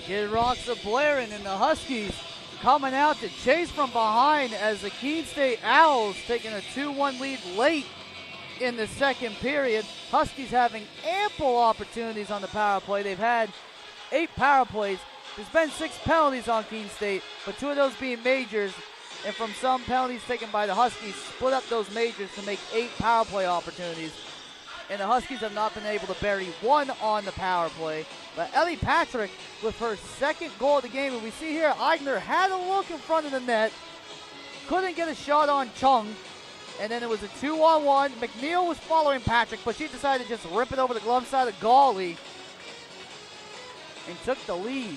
Kid Rocks are blaring, and the Huskies coming out to chase from behind as the Keene State Owls taking a 2-1 lead late in the second period. Huskies having ample opportunities on the power play. They've had 8 power plays. There's been 6 penalties on Keene State, but 2 of those being majors, and from some penalties taken by the Huskies, split up those majors to make 8 power play opportunities. And the Huskies have not been able to bury 1 on the power play. But Ellie Patrick with her second goal of the game, and we see here Eigner had a look in front of the net, couldn't get a shot on Chung, and then it was a 2-on-1. McNeil was following Patrick, but she decided to just rip it over the glove side of the goalie and took the lead.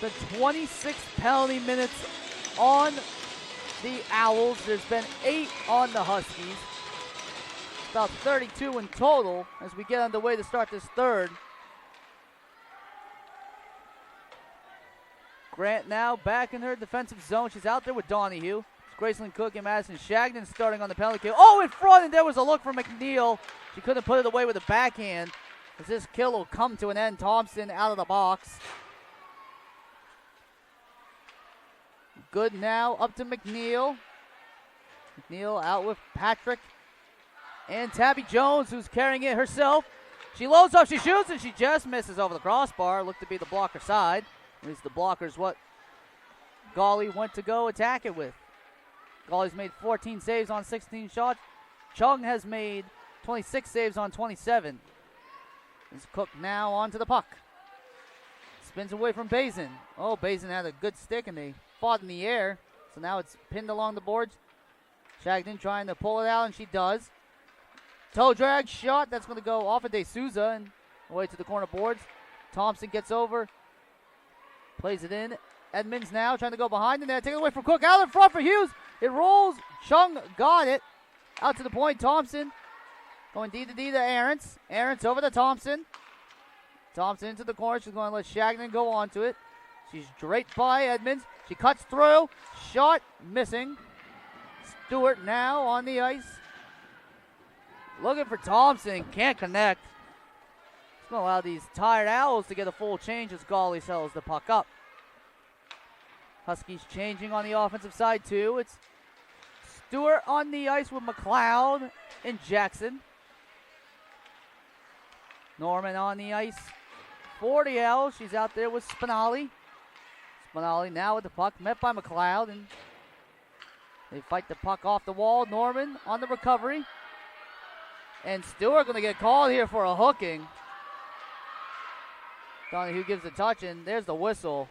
The 26 penalty minutes on the Owls. There's been 8 on the Huskies. About 32 in total as we get underway to start this third. Grant now back in her defensive zone. She's out there with Donahue. It's Graceland Cook and Madison Shagnon starting on the penalty kill. Oh, in front, and there was a look for McNeil. She couldn't put it away with a backhand as this kill will come to an end. Thompson out of the box. Good now, up to McNeil. McNeil out with Patrick. And Tabby Jones, who's carrying it herself. She loads up, she shoots, and she just misses over the crossbar. Looked to be the blocker side. At least the blocker's what Gawley went to go attack it with. Gawley's made 14 saves on 16 shots. Chung has made 26 saves on 27. It's Cook now onto the puck. Spins away from Bazin. Oh, Bazin had a good stick, and they fought in the air. So now it's pinned along the boards. Shagnon trying to pull it out, and she does. Toe drag shot. That's going to go off of De Souza and away to the corner boards. Thompson gets over. Plays it in. Edmonds now trying to go behind the net. Take it away from Cook. Out in front for Hughes. It rolls. Chung got it. Out to the point. Thompson going D to D to Aarons. Aarons over to Thompson. Thompson into the corner. She's going to let Shagnon go onto it. She's draped by Edmonds. She cuts through. Shot missing. Stewart now on the ice. Looking for Thompson. Can't connect. It's going to allow these tired Owls to get a full change as Gawley sells the puck up. Huskies changing on the offensive side too. It's Stewart on the ice with McLeod and Jackson. Norman on the ice for the Owls. She's out there with Spinelli. Spinelli now with the puck, met by McLeod, and they fight the puck off the wall. Norman on the recovery. And Stewart going to get called here for a hooking. Donahue gives a touch, and there's the whistle.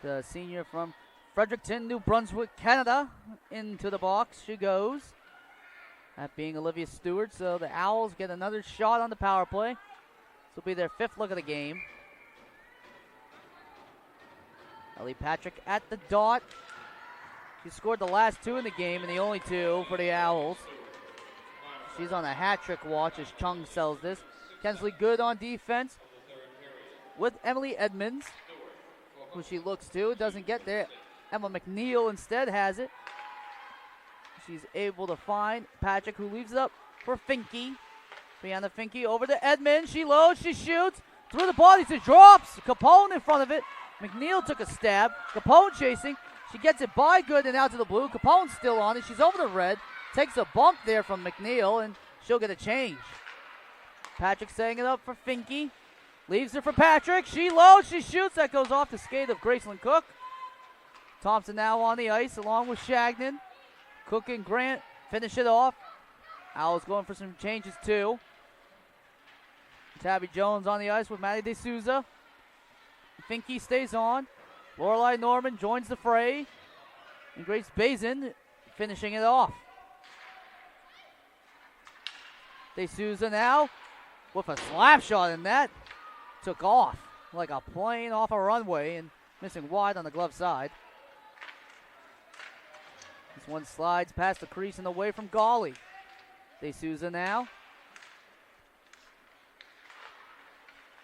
The senior from Fredericton, New Brunswick, Canada, into the box she goes. That being Olivia Stewart, so the Owls get another shot on the power play. This will be their 5th look of the game. Ellie Patrick at the dot. She scored the last 2 in the game and the only 2 for the Owls. She's on a hat trick watch as Chung sells this. Kensley Good on defense with Emily Edmonds, who she looks to. Doesn't get there. Emma McNeil instead has it. She's able to find Patrick, who leaves it up for Finke. Brianna Finke over to Edmonds. She loads, she shoots. Through the body, she drops. Capone in front of it. McNeil took a stab. Capone chasing. She gets it by Good and out to the blue. Capone's still on it. She's over the red. Takes a bump there from McNeil, and she'll get a change. Patrick setting it up for Finke. Leaves her for Patrick. She loads, she shoots. That goes off the skate of Graceland Cook. Thompson now on the ice along with Shagnon. Cook and Grant finish it off. Owls going for some changes too. Tabby Jones on the ice with Maddie De Souza. Finke stays on. Lorelei Norman joins the fray. And Grace Bazin finishing it off. De Souza now with a slap shot, and that took off like a plane off a runway and missing wide on the glove side. This one slides past the crease and away from Gawley. De Souza now.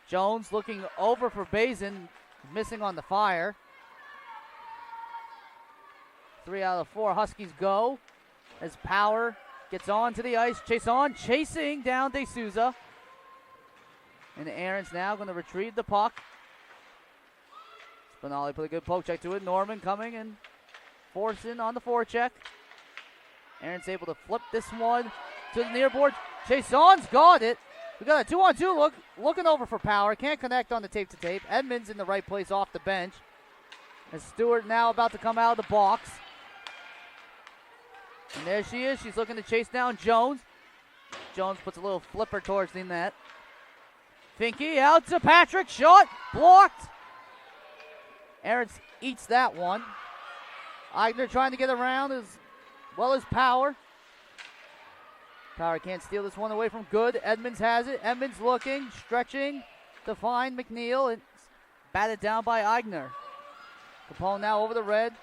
Jones looking over for Bazin, missing on the fire. 3 out of 4 Huskies go as Power gets on to the ice. Chasing down De Souza. And Aaron's now going to retrieve the puck. Spinelli put a good poke check to it. Norman coming and forcing on the forecheck. Aaron's able to flip this one to the near board. Jason's got it. We got a 2-on-2 look. Looking over for Power. Can't connect on the tape-to-tape. Edmonds in the right place off the bench. And Stewart now about to come out of the box. And there she is. She's looking to chase down Jones. Jones puts a little flipper towards the net. Finke out to Patrick. Shot. Blocked. Aaron eats that one. Eigner trying to get around as well as Power. Power can't steal this one away from Good. Edmonds has it. Edmonds looking, stretching to find McNeil. It's batted down by Eigner. Capone now over the red.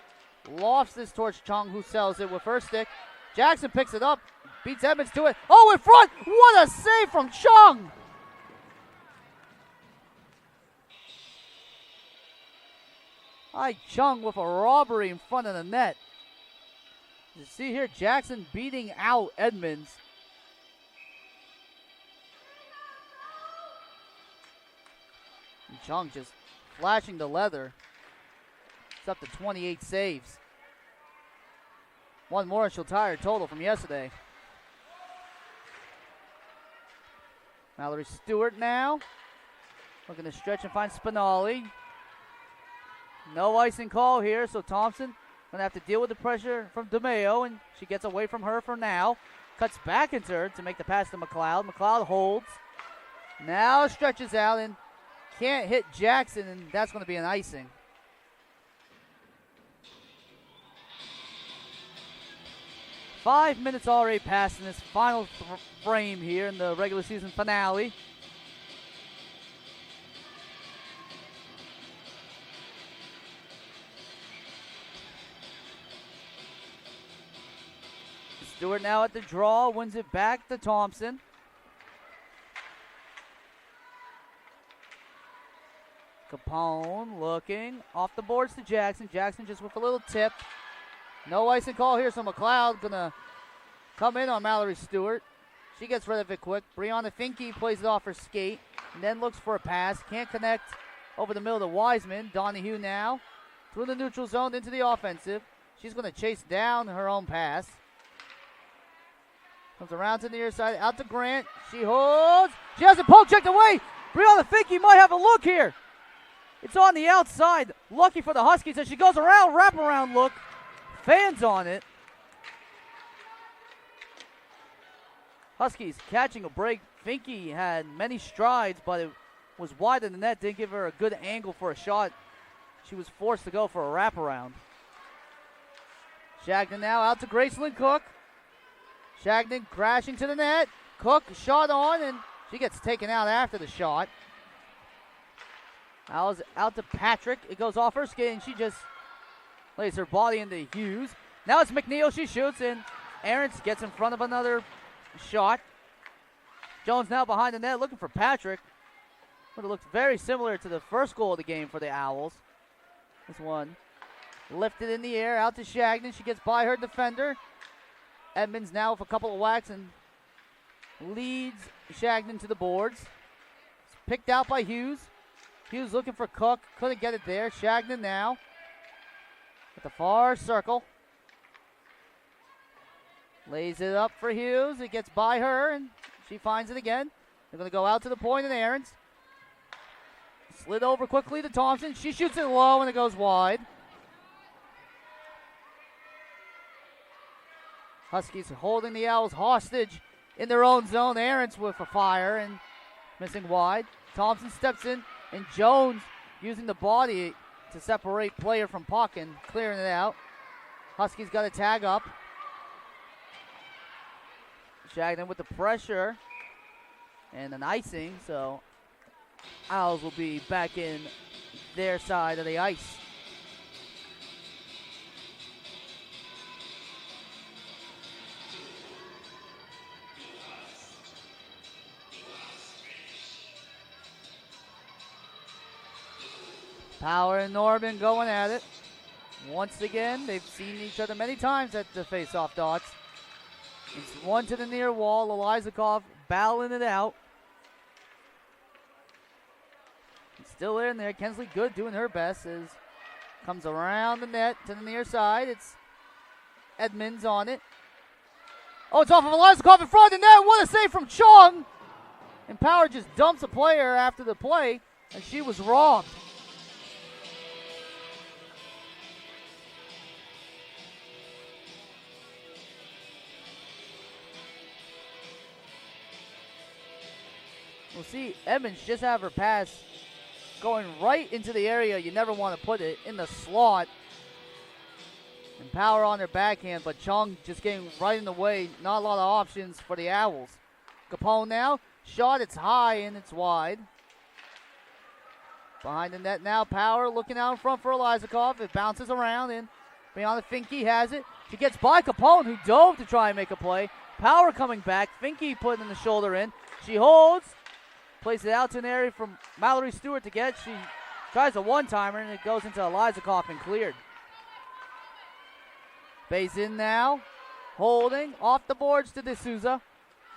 Lofts this towards Chung, who sells it with her stick. Jackson picks it up, beats Edmonds to it. Oh, in front! What a save from Chung! Chung with a robbery in front of the net. You see here Jackson beating out Edmonds. And Chung just flashing the leather. It's up to 28 saves. One more and she'll tie her total from yesterday. Mallory Stewart now. Looking to stretch and find Spinelli. No icing call here, so Thompson going to have to deal with the pressure from DeMeo, and she gets away from her for now. Cuts back into her to make the pass to McLeod. McLeod holds. Now stretches out and can't hit Jackson, and that's going to be an icing. Five minutes already passed in this final frame here in the regular season finale. Stewart now at the draw, wins it back to Thompson. Capone looking off the boards to Jackson. Jackson just with a little tip. No icing call here, so McLeod gonna come in on Mallory Stewart. She gets rid of it quick. Brianna Finke plays it off her skate and then looks for a pass. Can't connect over the middle to Wiseman. Donahue now through the neutral zone into the offensive. She's gonna chase down her own pass. Comes around to the near side, out to Grant. She holds. She has a poke checked away. Brianna Finke might have a look here. It's on the outside. Lucky for the Huskies as she goes around, wraparound look. Fans on it. Huskies catching a break. Finke had many strides, but it was wide of the net. Didn't give her a good angle for a shot. She was forced to go for a wraparound. Shagnon now out to Gracelyn Cook. Shagnon crashing to the net. Cook shot on, and she gets taken out after the shot. Now out to Patrick. It goes off her skate, and she just lays her body into Hughes. Now it's McNeil. She shoots, and Aarons gets in front of another shot. Jones now behind the net looking for Patrick. But it looks very similar to the first goal of the game for the Owls. This one lifted in the air, out to Shagnon. She gets by her defender. Edmonds now with a couple of whacks and leads Shagnon to the boards. It's picked out by Hughes. Hughes looking for Cook. Couldn't get it there. Shagnon now at the far circle. Lays it up for Hughes. It gets by her, and she finds it again. They're going to go out to the point, and Aarons slid over quickly to Thompson. She shoots it low, and it goes wide. Huskies holding the Owls hostage in their own zone. Aarons with a fire and missing wide. Thompson steps in, and Jones using the body to separate player from puck and clearing it out. Huskies got a tag up. Shagnon with the pressure and an icing, so Owls will be back in their side of the ice. Power and Norman going at it. Once again, they've seen each other many times at the face-off dots. It's one to the near wall. Elizakov battling it out. It's still in there. Kensley Good doing her best as comes around the net to the near side. It's Edmonds on it. Oh, it's off of Elizakov in front of the net. What a save from Chung. And Power just dumps a player after the play, and she was robbed. We'll see Edmonds just have her pass going right into the area you never want to put it, in the slot. And Power on her backhand, but Chung just getting right in the way. Not a lot of options for the Owls. Capone now, shot, it's high and it's wide. Behind the net now, Power looking out in front for Elizakov. It bounces around and Brianna Finke has it. She gets by Capone, who dove to try and make a play. Power coming back, Finke putting the shoulder in. She holds. Plays it out to an area from Mallory Stewart to get. She tries a one-timer, and it goes into Elizakov and cleared. Bays in now. Holding. Off the boards to D'Souza.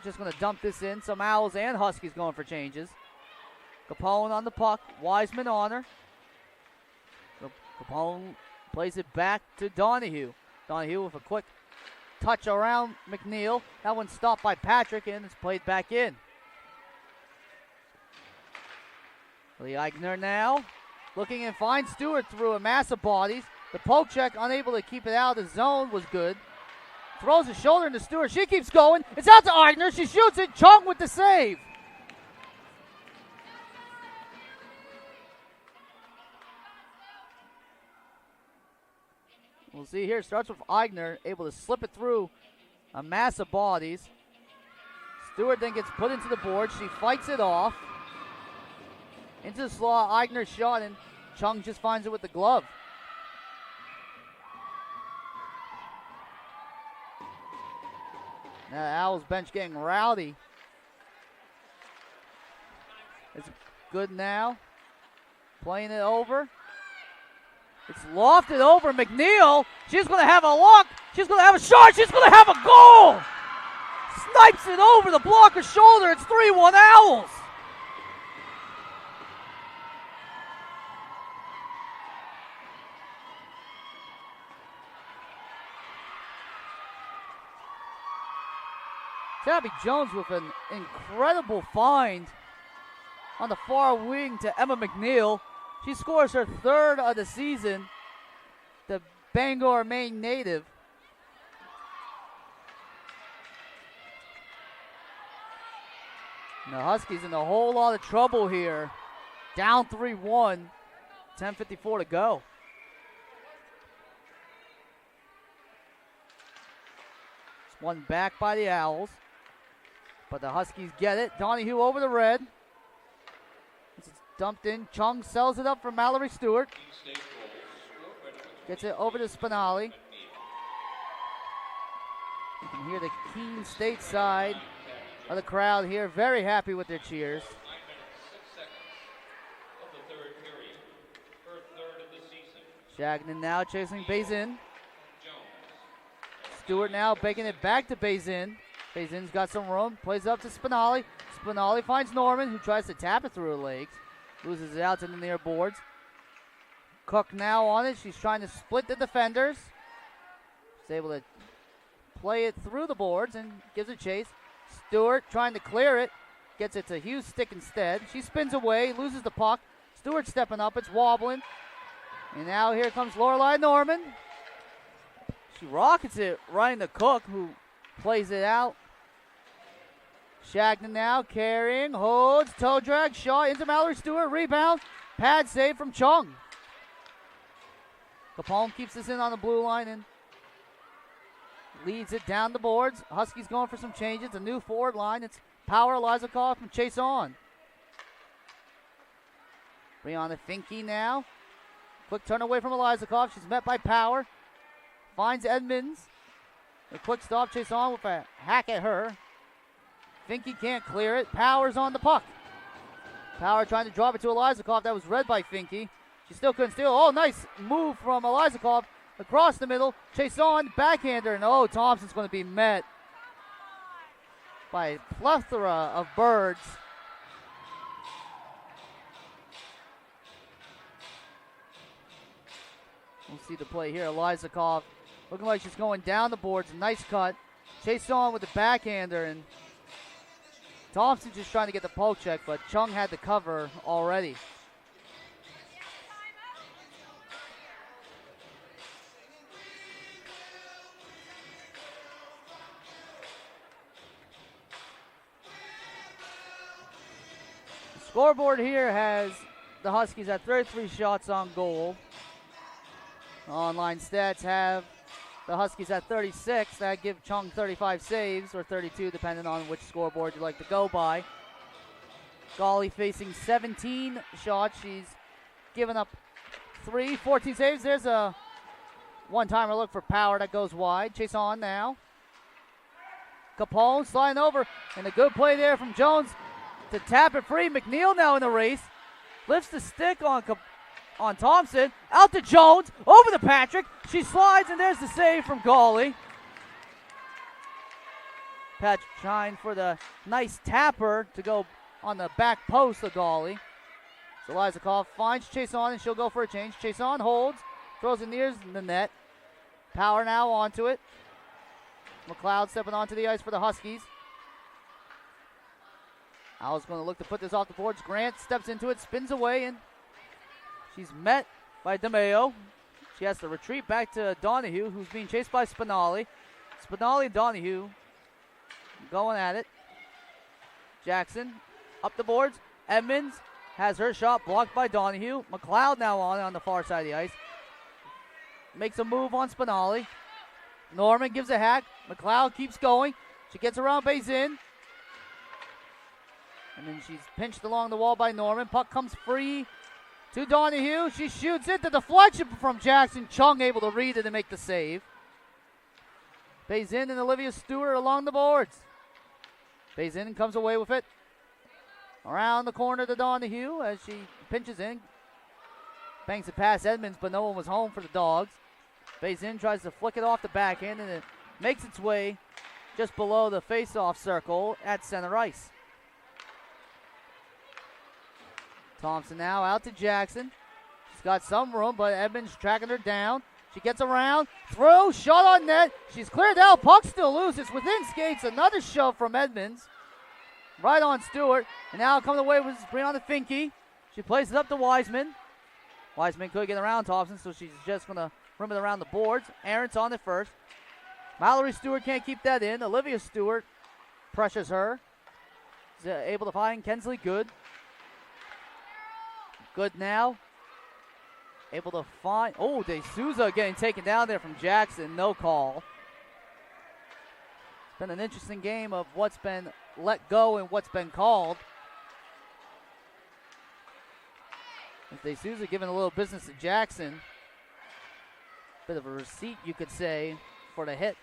Just going to dump this in. Some Owls and Huskies going for changes. Capone on the puck. Wiseman on her. Capone plays it back to Donahue. Donahue with a quick touch around McNeil. That one's stopped by Patrick, and it's played back in. Lee Eichner now looking and finds Stewart through a mass of bodies. The poke check, unable to keep it out of the zone, was good. Throws his shoulder into Stewart. She keeps going. It's out to Eichner. She shoots it. Chung with the save. We'll see here. Starts with Eichner, able to slip it through a mass of bodies. Stewart then gets put into the board. She fights it off. Into the slot, Eichner shot, and Chung just finds it with the glove. Now the Owls bench getting rowdy. It's good now. Playing it over. It's lofted over. McNeil, she's going to have a look. She's going to have a shot. She's going to have a goal. Snipes it over the blocker's shoulder. It's 3-1 Owls. Tabby Jones with an incredible find on the far wing to Emma McNeil. She scores her third of the season, the Bangor, Maine native. And the Huskies in a whole lot of trouble here. Down 3-1, 10:54 to go. It's one back by the Owls. But the Huskies get it. Donahue over the red. It's dumped in. Chung sells it up for Mallory Stewart. Gets it over to Spinelli. You can hear the Keene State side of the crowd here. Very happy with their cheers. Shagnon now chasing Bazin. Stewart now baking it back to Bazin. Bazin's got some room, plays up to Spinelli. Spinelli finds Norman, who tries to tap it through her legs. Loses it out to the near boards. Cook now on it. She's trying to split the defenders. She's able to play it through the boards and gives a chase. Stewart trying to clear it. Gets it to Hughes' stick instead. She spins away, loses the puck. Stewart stepping up, it's wobbling. And now here comes Lorelei Norman. She rockets it right into Cook, who plays it out. Shagnon now carrying, holds, toe drag, shot into Mallory Stewart, rebound, pad save from Chung. Capone keeps this in on the blue line and leads it down the boards. Huskies going for some changes, a new forward line. It's Power, Elizakov, and Chase on. Brianna Finke now. Quick turn away from Elizakov. She's met by Power. Finds Edmonds. A quick stop, Chase on with a hack at her. Finke can't clear it. Power's on the puck. Power trying to drop it to Elizakov. That was read by Finke. She still couldn't steal. Oh, nice move from Elizakov across the middle. Chase on, backhander, and oh, Thompson's going to be met by a plethora of birds. We'll see the play here. Elizakov looking like she's going down the boards. Nice cut. Chased on with the backhander, and Thompson just trying to get the poke check, but Chung had the cover already. The scoreboard here has the Huskies at 33 shots on goal. Online stats have the Huskies at 36. That give Chung 35 saves, or 32, depending on which scoreboard you like to go by. Golly facing 17 shots. She's given up 14 saves. There's a one-timer look for Power that goes wide. Chase on now. Capone sliding over, and a good play there from Jones to tap it free. McNeil now in the race. Lifts the stick on Thompson, out to Jones, over to Patrick. She slides, and there's the save from Golly. Patrick trying for the nice tapper to go on the back post of Golly. So Elizakov finds Chase on, and she'll go for a change. Chase on holds, throws it near the net. Power now onto it. McLeod stepping onto the ice for the Huskies. Owl's going to look to put this off the boards. Grant steps into it, spins away, and she's met by DeMeo. She has to retreat back to Donahue, who's being chased by Spinelli. Spinelli and Donahue going at it. Jackson up the boards. Edmonds has her shot blocked by Donahue. McLeod now on the far side of the ice. Makes a move on Spinelli. Norman gives a hack. McLeod keeps going. She gets around Bazin. And then she's pinched along the wall by Norman. Puck comes free to Donahue. She shoots it. The deflection from Jackson. Chung able to read it and make the save. Bazin and Olivia Stewart along the boards. Bazin comes away with it. Around the corner to Donahue as she pinches in. Banks it past Edmonds, but no one was home for the Dogs. Bazin tries to flick it off the backhand, and it makes its way just below the face-off circle at center ice. Thompson now out to Jackson. She's got some room, but Edmonds tracking her down. She gets around, throw, shot on net. She's cleared out, puck still loose. It's within skates. Another shove from Edmonds. Right on Stewart. And now coming away with Brianna Finke. She plays it up to Wiseman. Wiseman could get around Thompson, so she's just going to rim it around the boards. Aaron's on it first. Mallory Stewart can't keep that in. Olivia Stewart pressures her. She's able to find Kensley Good. Good now. Able to find. Oh, De Souza getting taken down there from Jackson. No call. It's been an interesting game of what's been let go and what's been called. De Souza giving a little business to Jackson. Bit of a receipt, you could say, for the hit.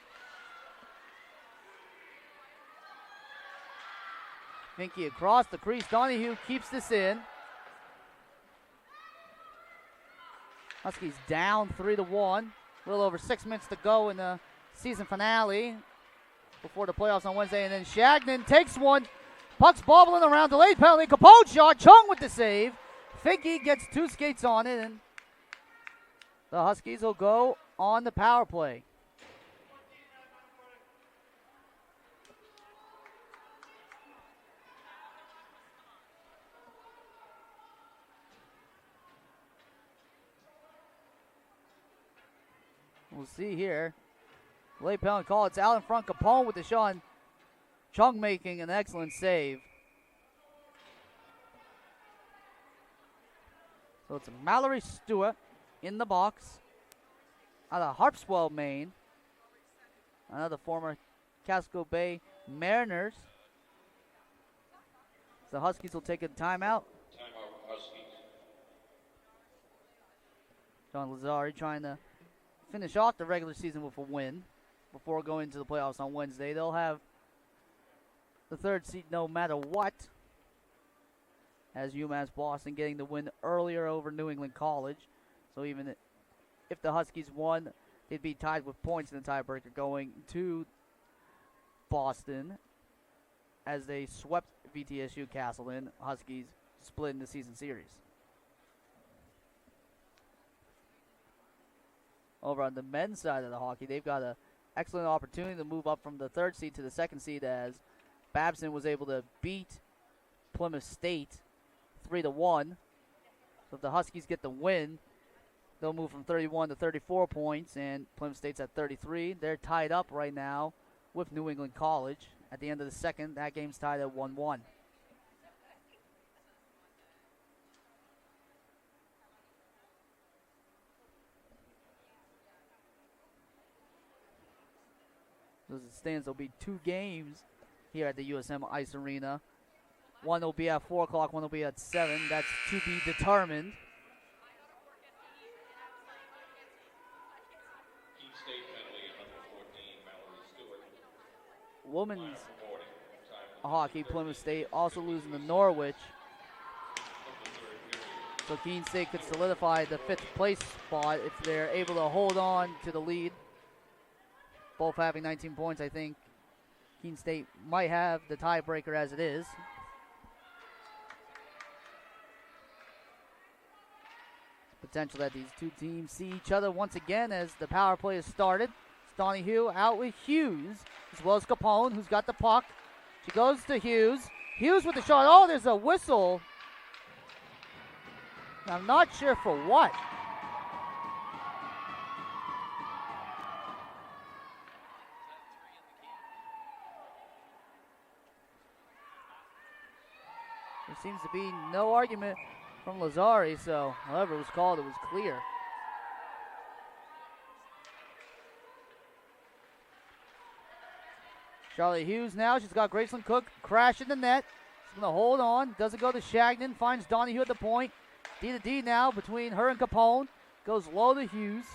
Finke across the crease. Donahue keeps this in. Huskies down 3-1. A little over 6 minutes to go in the season finale before the playoffs on Wednesday. And then Shagnon takes one. Puck's bobbling around. Delayed penalty. Capone shot. Chung with the save. Finke gets two skates on it, and the Huskies will go on the power play. We'll see here. Late penalty call. It's out in front. Capone with the shot. Chung making an excellent save. So it's Mallory Stewart in the box out of Harpswell, Maine. Another former Casco Bay Mariners. So Huskies will take a timeout. Timeout, Huskies. John Lazari trying to finish off the regular season with a win before going into the playoffs on Wednesday. They'll have the third seed no matter what. as UMass Boston getting the win earlier over New England College. So even if the Huskies won, they'd be tied with points in the tiebreaker going to Boston as they swept VTSU Castleton. Huskies split in the season series. Over on the men's side of the hockey, they've got an excellent opportunity to move up from the 3rd seed to the 2nd seed as Babson was able to beat Plymouth State 3-1. So if the Huskies get the win, they'll move from 31 to 34 points, and Plymouth State's at 33. They're tied up right now with New England College. At the end of the second, that game's tied at 1-1. As it stands, there'll be 2 games here at the USM Ice Arena. One will be at 4 o'clock, one will be at 7. That's to be determined. Women's hockey, Plymouth State also losing to Norwich. So Keene State could solidify the 5th place spot if they're able to hold on to the lead. Both having 19 points, I think Keene State might have the tiebreaker as it is. Potential that these two teams see each other once again as the power play has started. It's Donahue out with Hughes, as well as Capone, who's got the puck. She goes to Hughes. Hughes with the shot. Oh, there's a whistle. I'm not sure for what. There seems to be no argument from Lazari, so however it was called, it was clear. Charlotte Hughes now, she's got Graceland Cook crashing the net. She's going to hold on, doesn't go to Shagnon, finds Donahue at the point. D to D now between her and Capone. Goes low to Hughes.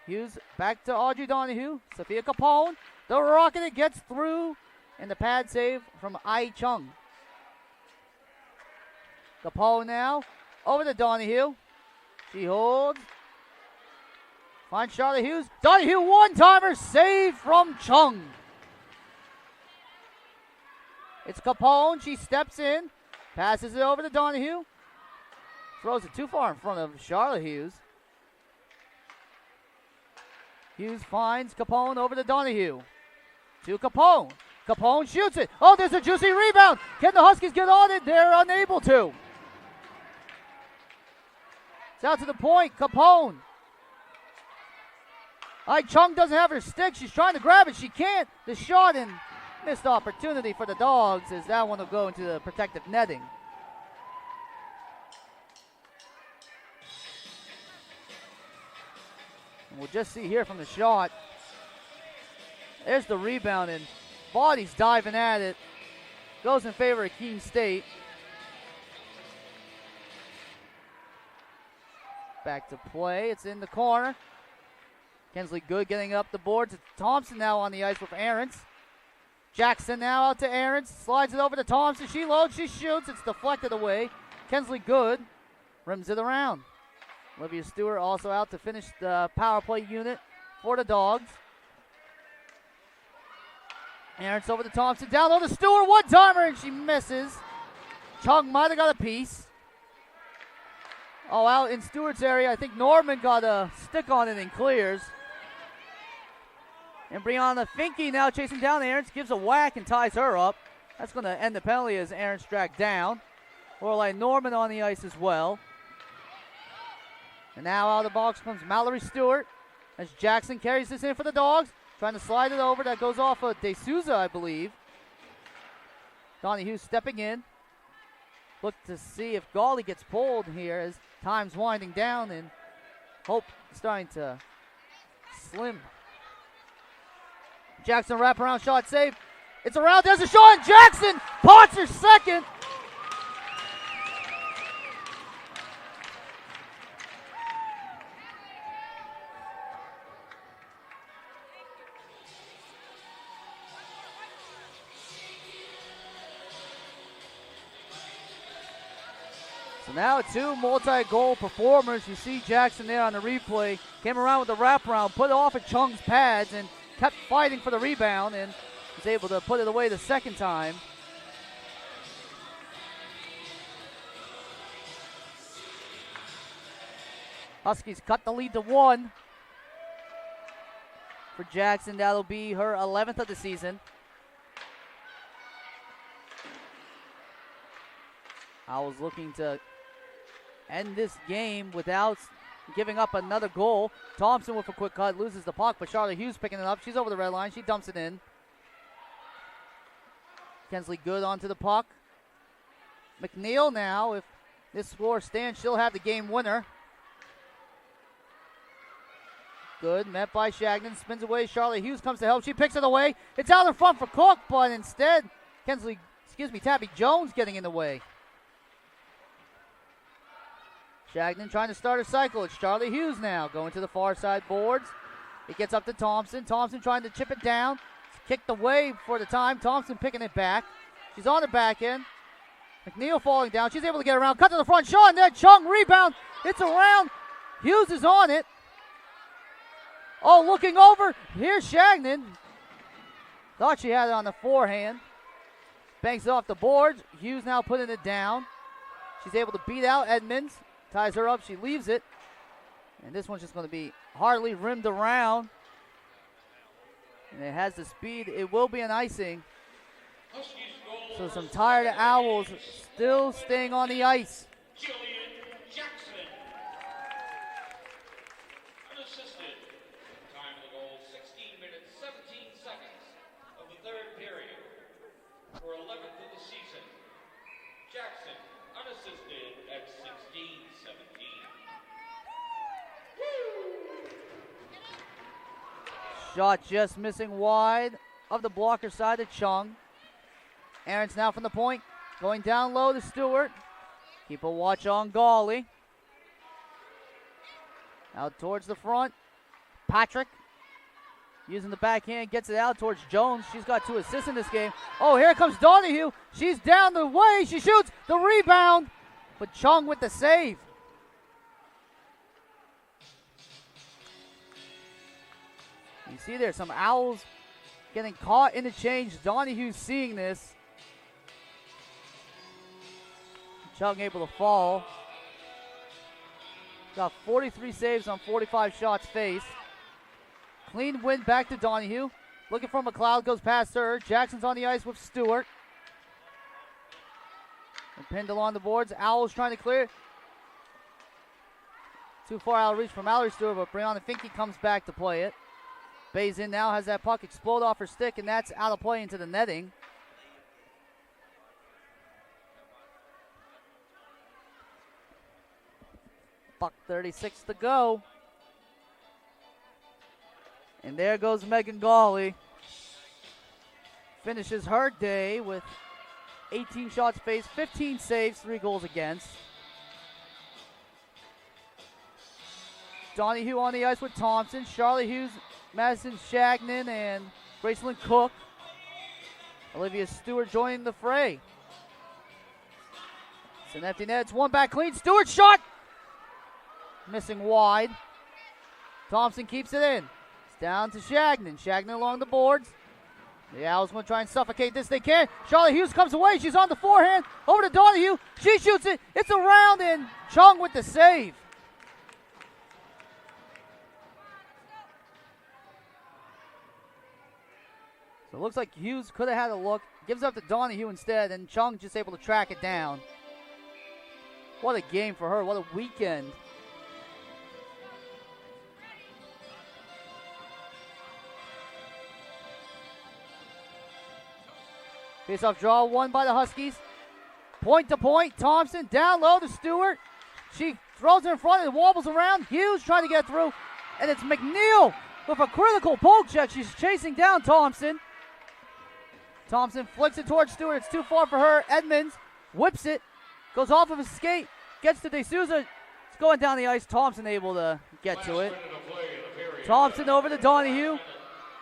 Hughes back to Audrey Donahue. Sophia Capone, the rocket, it gets through, and the pad save from Ai Chung. Capone now, over to Donahue. She holds. Finds Charlotte Hughes. Donahue one-timer, save from Chung. It's Capone, she steps in, passes it over to Donahue. Throws it too far in front of Charlotte Hughes. Hughes finds Capone over to Donahue. To Capone. Capone shoots it. Oh, there's a juicy rebound. Can the Huskies get on it? They're unable to. It's out to the point. Capone. Chung doesn't have her stick. She's trying to grab it. She can't. The shot and missed opportunity for the Dogs as that one will go into the protective netting. And we'll just see here from the shot. There's the rebound and Body's diving at it. Goes in favor of Keene State. Back to play. It's in the corner. Kensley Good getting up the boards. It's Thompson now on the ice with Aarons. Jackson now out to Aarons. Slides it over to Thompson. She loads. She shoots. It's deflected away. Kensley Good rims it around. Olivia Stewart also out to finish the power play unit for the Dogs. Aarons over to Thompson. Down low to Stewart. One-timer, and she misses. Chung might have got a piece. Oh, out in Stewart's area. I think Norman got a stick on it and clears. And Brianna Finke now chasing down Aarons. Gives a whack and ties her up. That's going to end the penalty as Aarons dragged down. Lorelai Norman on the ice as well. And now out of the box comes Mallory Stewart as Jackson carries this in for the Dogs. Trying to slide it over. That goes off of De Souza, I believe. Donahue stepping in. Look to see if Gawley gets pulled here as time's winding down and Hope starting to slim. Jackson wraparound shot save. It's around. There's a shot. And Jackson pots her second. So now 2 multi-goal performers. You see Jackson there on the replay. Came around with the wraparound, put it off at Chung's pads, and kept fighting for the rebound, and was able to put it away the second time. Huskies cut the lead to 1. For Jackson, that'll be her 11th of the season. Owls looking to end this game without giving up another goal. Thompson with a quick cut, loses the puck, but Charlotte Hughes picking it up. She's over the red line. She dumps it in. Kensley Good onto the puck. McNeil now, if this score stands, she'll have the game winner. Good, met by Shagnon, spins away. Charlotte Hughes comes to help. She picks it away. It's out in front for Cook, but instead, Tabby Jones getting in the way. Shagnon trying to start a cycle. It's Charlotte Hughes now going to the far side boards. It gets up to Thompson. Thompson trying to chip it down. It's kicked away for the time. Thompson picking it back. She's on the back end. McNeil falling down. She's able to get around. Cut to the front. Shaw net. Chung rebound. It's around. Hughes is on it. Oh, looking over. Here's Shagnon. Thought she had it on the forehand. Banks it off the boards. Hughes now putting it down. She's able to beat out Edmonds. Ties her up. She leaves it. And this one's just going to be hardly rimmed around. And it has the speed. It will be an icing. So some tired Owls still staying on the ice. Shot just missing wide of the blocker side to Chung. Aarons now from the point. Going down low to Stewart. Keep a watch on Gawley. Out towards the front. Patrick using the backhand. Gets it out towards Jones. She's got 2 assists in this game. Oh, here comes Donahue. She's down the way. She shoots the rebound. But Chung with the save. You see there some Owls getting caught in the change. Donahue seeing this. Chung able to fall. Got 43 saves on 45 shots faced. Clean win back to Donahue. Looking for McLeod, goes past her. Jackson's on the ice with Stewart. And Pindle on the boards. Owls trying to clear. Too far out of reach from Mallory Stewart, but Brianna Finke comes back to play it. Bays in now, has that puck explode off her stick, and that's out of play into the netting. .36 to go. And there goes Megan Gawley. Finishes her day with 18 shots faced, 15 saves, 3 goals against. Donahue on the ice with Thompson. Charlotte Hughes, Madison Shagnon, and Gracelyn Cook. Olivia Stewart joining the fray. It's an empty net. It's one back clean. Stewart shot! Missing wide. Thompson keeps it in. It's down to Shagnon. Shagnon along the boards. The Owls going to try and suffocate this. They can. Charlotte Hughes comes away. She's on the forehand. Over to Donahue. She shoots it. It's around, and Chung with the save. So it looks like Hughes could have had a look. Gives up to Donahue instead, and Chung just able to track it down. What a game for her. What a weekend. Face-off draw won by the Huskies. Point to point. Thompson down low to Stewart. She throws it in front and wobbles around. Hughes trying to get through. And it's McNeil with a critical poke check. She's chasing down Thompson. Thompson flicks it towards Stewart. It's too far for her. Edmonds whips it. Goes off of his skate. Gets to DeSouza. It's going down the ice. Thompson able to get to it. Thompson over to Donahue.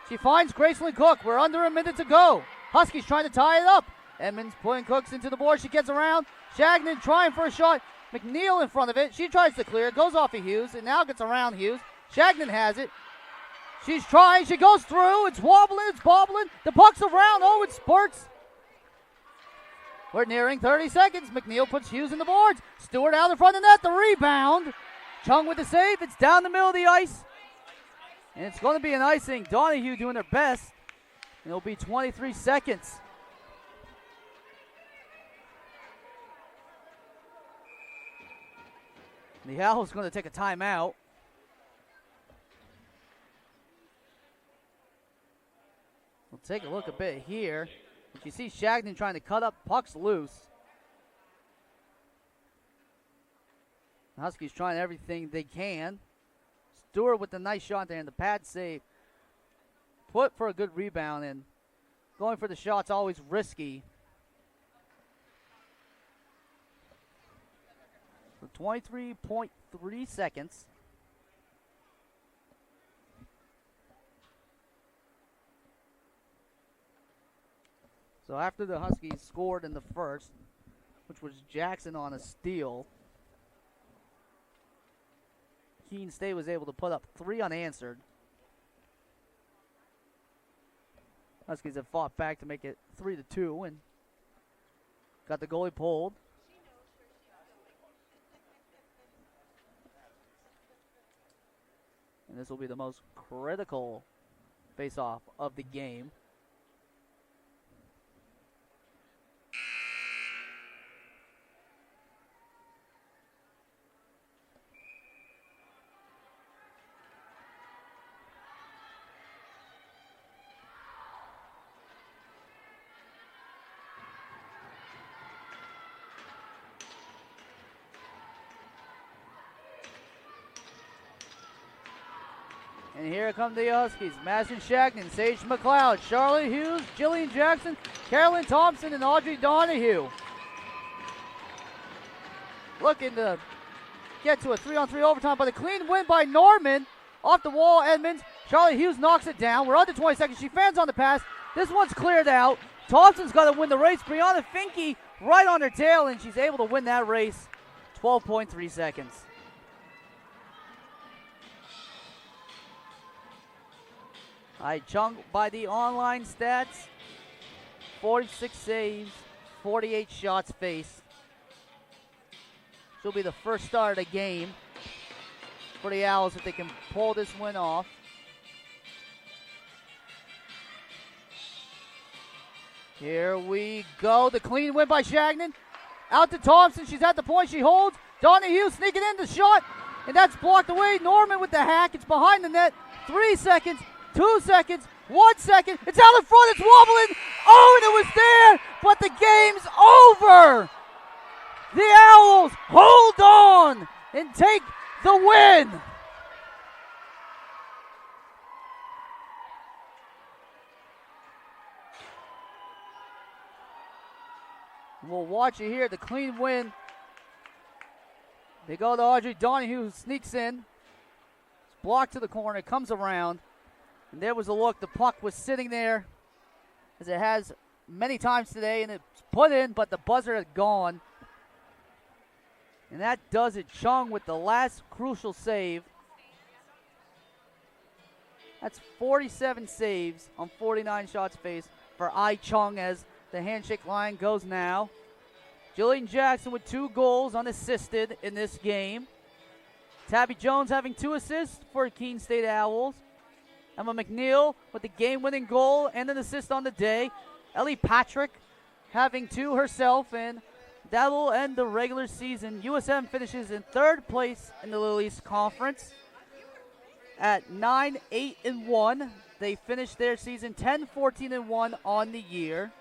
She finds Gracelyn Cook. We're under a minute to go. Huskies trying to tie it up. Edmonds pulling Cooks into the board. She gets around. Shagnon trying for a shot. McNeil in front of it. She tries to clear. Goes off of Hughes and now gets around Hughes. Shagnon has it. She's trying. She goes through. It's wobbling. It's bobbling. The puck's around. Oh, it spurts. We're nearing 30 seconds. McNeil puts Hughes in the boards. Stewart out in front of the net. The rebound. Chung with the save. It's down the middle of the ice. And it's going to be an icing. Donahue doing their best. And it'll be 23 seconds. The Owls going to take a timeout. We'll take a look a bit here. You see Shagnon trying to cut up. Puck's loose. The Huskies trying everything they can. Stewart with the nice shot there and the pad save. Put for a good rebound, and going for the shot's always risky. For 23.3 seconds. So after the Huskies scored in the first, which was Jackson on a steal, Keene State was able to put up 3 unanswered. Huskies have fought back to make it 3-2 and got the goalie pulled. And this will be the most critical face-off of the game. And here come the Huskies. Madison Shagnon, Sage McLeod, Charlotte Hughes, Jillian Jackson, Carolyn Thompson, and Audrey Donahue. Looking to get to a 3-on-3 overtime, but a clean win by Norman. Off the wall, Edmonds. Charlotte Hughes knocks it down. We're under 20 seconds. She fans on the pass. This one's cleared out. Thompson's got to win the race. Brianna Finke right on her tail, and she's able to win that race. 12.3 seconds. Chung by the online stats, 46 saves, 48 shots faced. She'll be the first star of the game for the Owls if they can pull this win off. Here we go. The clean win by Shagnon. Out to Thompson. She's at the point. She holds. Donahue sneaking in the shot. And that's blocked away. Norman with the hack. It's behind the net. 3 seconds. 2 seconds, 1 second, it's out in front, it's wobbling, oh, and it was there, but the game's over. The Owls hold on and take the win. We'll watch it here, the clean win. They go to Audrey Donahue, who sneaks in. It's blocked to the corner, comes around. And there was a look. The puck was sitting there, as it has many times today, and it's put in, but the buzzer had gone. And that does it. Chung with the last crucial save. That's 47 saves on 49 shots faced for Chung as the handshake line goes now. Jillian Jackson with 2 goals unassisted in this game. Tabby Jones having 2 assists for Keene State Owls. Emma McNeil with the game-winning goal and an assist on the day. Ellie Patrick having 2 herself, and that will end the regular season. USM finishes in 3rd place in the Little East Conference at 9-8-1. They finished their season 10-14-1 on the year.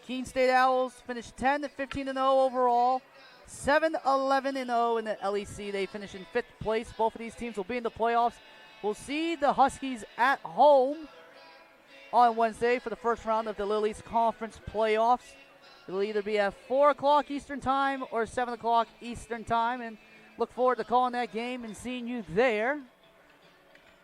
Keene State Owls finished 10-15-0 overall, 7-11-0 in the LEC. They finish in 5th place. Both of these teams will be in the playoffs. We'll see the Huskies at home on Wednesday for the first round of the Little East Conference playoffs. It'll either be at 4 o'clock Eastern Time or 7 o'clock Eastern Time, and look forward to calling that game and seeing you there.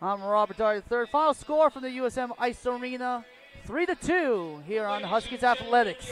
I'm Robert Dart III. Final score from the USM Ice Arena, 3-2 here on Huskies Athletics.